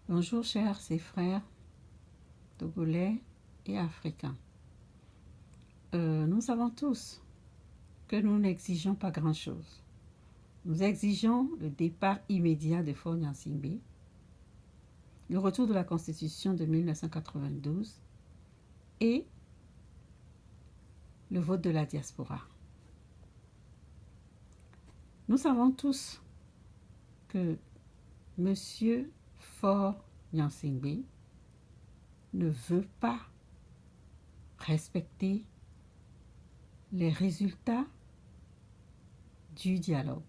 Bonjour chers et frères togolais et africains. Nous savons tous que nous n'exigeons pas grand-chose. Nous exigeons le départ immédiat de Faure Gnassingbé, le retour de la Constitution de 1992 et le vote de la diaspora. Nous savons tous que M. Faure Gnassingbé ne veut pas respecter les résultats du dialogue,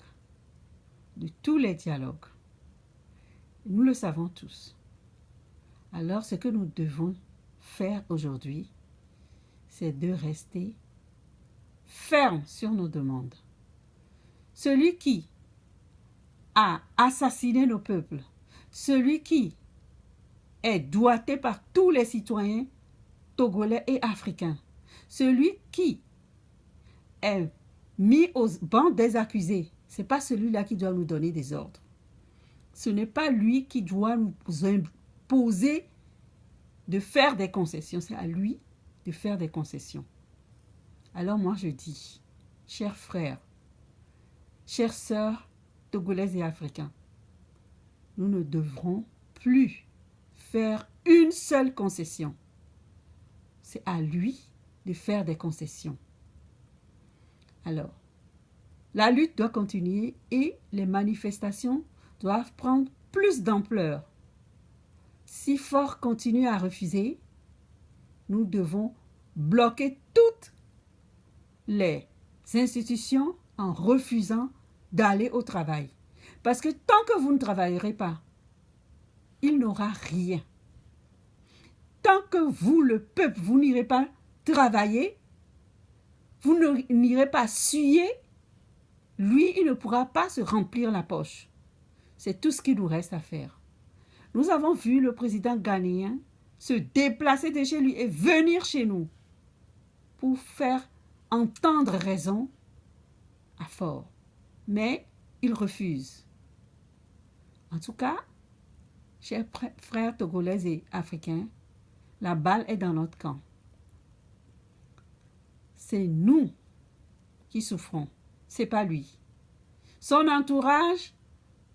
de tous les dialogues. Nous le savons tous. Alors, ce que nous devons faire aujourd'hui, c'est de rester fermes sur nos demandes. Celui qui a assassiné nos peuples, celui qui est doigté par tous les citoyens togolais et africains, celui qui est mis au banc des accusés, ce n'est pas celui-là qui doit nous donner des ordres. Ce n'est pas lui qui doit nous imposer de faire des concessions, c'est à lui de faire des concessions. Alors moi je dis, chers frères, chères sœurs togolaises et africains, nous ne devrons plus faire une seule concession. C'est à lui de faire des concessions. Alors, la lutte doit continuer et les manifestations doivent prendre plus d'ampleur. Si Faure continue à refuser, nous devons bloquer toutes les institutions en refusant d'aller au travail. Parce que tant que vous ne travaillerez pas, il n'aura rien. Tant que vous, le peuple, vous n'irez pas travailler, vous n'irez pas suer, lui, il ne pourra pas se remplir la poche. C'est tout ce qu'il nous reste à faire. Nous avons vu le président ghanéen se déplacer de chez lui et venir chez nous pour faire entendre raison à Faure. Mais il refuse. En tout cas, chers frères togolais et africains, la balle est dans notre camp. C'est nous qui souffrons, c'est pas lui. Son entourage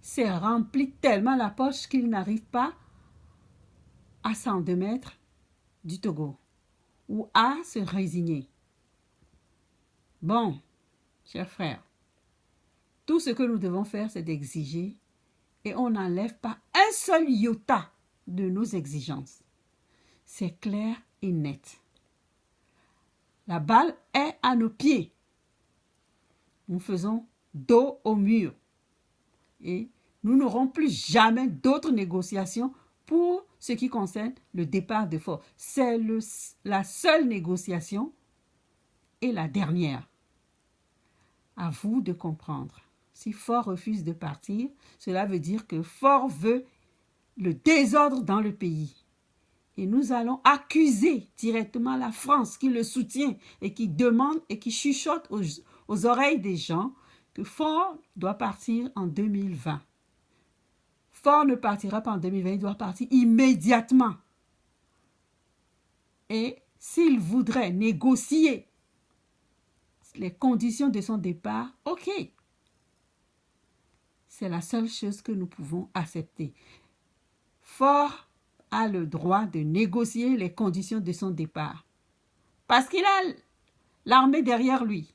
s'est rempli tellement la poche qu'il n'arrive pas à s'en démettre du Togo ou à se résigner. Bon, chers frères, tout ce que nous devons faire, c'est d'exiger et on n'enlève pas un seul iota de nos exigences. C'est clair et net. La balle est à nos pieds. Nous faisons dos au mur. Et nous n'aurons plus jamais d'autres négociations pour ce qui concerne le départ de Faure. C'est la seule négociation et la dernière. À vous de comprendre. Si Faure refuse de partir, cela veut dire que Faure veut le désordre dans le pays. Et nous allons accuser directement la France qui le soutient et qui demande et qui chuchote aux oreilles des gens que Faure doit partir en 2020. Faure ne partira pas en 2020, il doit partir immédiatement. Et s'il voudrait négocier les conditions de son départ, ok. C'est la seule chose que nous pouvons accepter. Faure a le droit de négocier les conditions de son départ. Parce qu'il a l'armée derrière lui.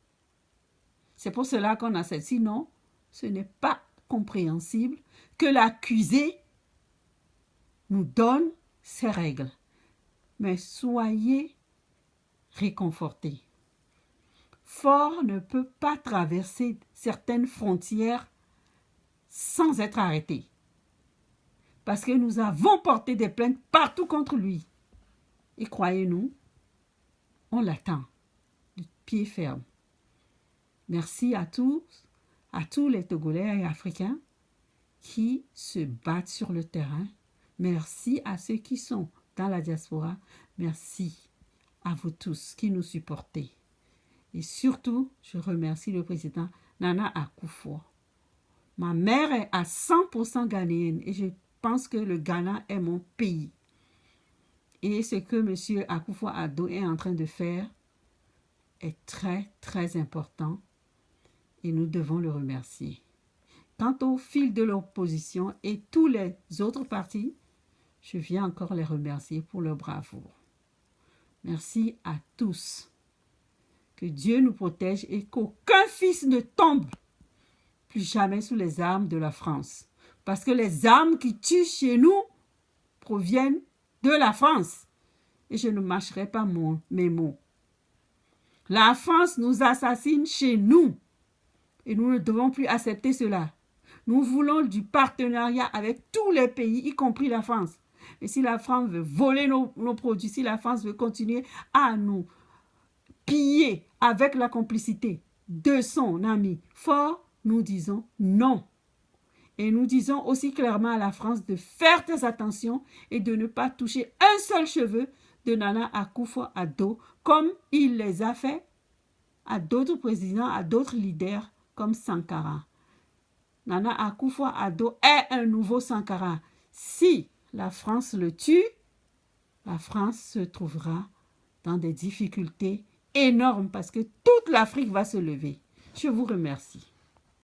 C'est pour cela qu'on accepte. Sinon, ce n'est pas compréhensible que l'accusé nous donne ses règles. Mais soyez réconfortés. Faure ne peut pas traverser certaines frontières sans être arrêté. Parce que nous avons porté des plaintes partout contre lui. Et croyez-nous, on l'attend de pied ferme. Merci à tous les Togolais et Africains qui se battent sur le terrain. Merci à ceux qui sont dans la diaspora. Merci à vous tous qui nous supportez. Et surtout, je remercie le président Nana Akufo. Ma mère est à 100% ghanéenne et je pense que le Ghana est mon pays. Et ce que M. Akufo-Addo est en train de faire est très, très important. Et nous devons le remercier. Quant au fil de l'opposition et tous les autres partis, je viens encore les remercier pour leur bravoure. Merci à tous. Que Dieu nous protège et qu'aucun fils ne tombe plus jamais sous les armes de la France. Parce que les armes qui tuent chez nous proviennent de la France. Et je ne mâcherai pas mes mots. La France nous assassine chez nous. Et nous ne devons plus accepter cela. Nous voulons du partenariat avec tous les pays, y compris la France. Et si la France veut voler nos produits, si la France veut continuer à nous piller avec la complicité de son ami fort, nous disons non. Et nous disons aussi clairement à la France de faire très attention et de ne pas toucher un seul cheveu de Nana Akufo-Addo comme il les a fait à d'autres présidents, à d'autres leaders comme Sankara. Nana Akufo-Addo est un nouveau Sankara. Si la France le tue, la France se trouvera dans des difficultés énormes parce que toute l'Afrique va se lever. Je vous remercie.